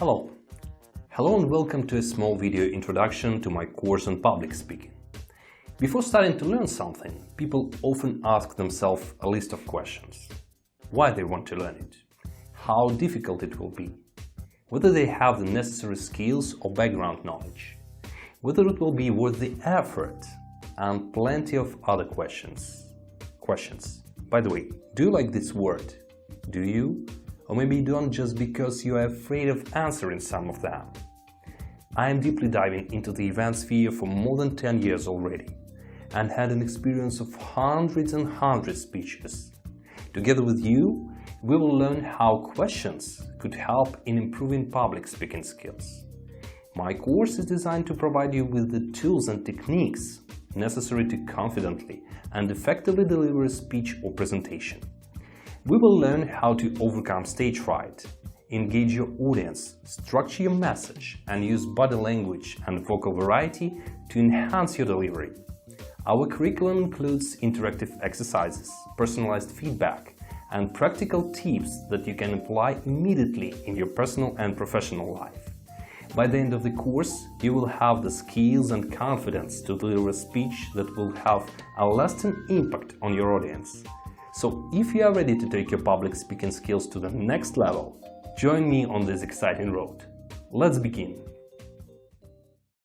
Hello. Hello and welcome to a small video introduction to my course on public speaking. Before starting to learn something, people often ask themselves a list of questions. Why they want to learn it, how difficult it will be, whether they have the necessary skills or background knowledge, whether it will be worth the effort, and plenty of other questions. By the way, do you like this word? Do you? Or maybe you don't just because you are afraid of answering some of them. I am deeply diving into the event sphere for more than 10 years already and had an experience of hundreds and hundreds of speeches. Together with you, we will learn how questions could help in improving public speaking skills. My course is designed to provide you with the tools and techniques necessary to confidently and effectively deliver a speech or presentation. We will learn how to overcome stage fright, engage your audience, structure your message, and use body language and vocal variety to enhance your delivery. Our curriculum includes interactive exercises, personalized feedback, and practical tips that you can apply immediately in your personal and professional life. By the end of the course, you will have the skills and confidence to deliver a speech that will have a lasting impact on your audience. So, if you are ready to take your public speaking skills to the next level, join me on this exciting road. Let's begin!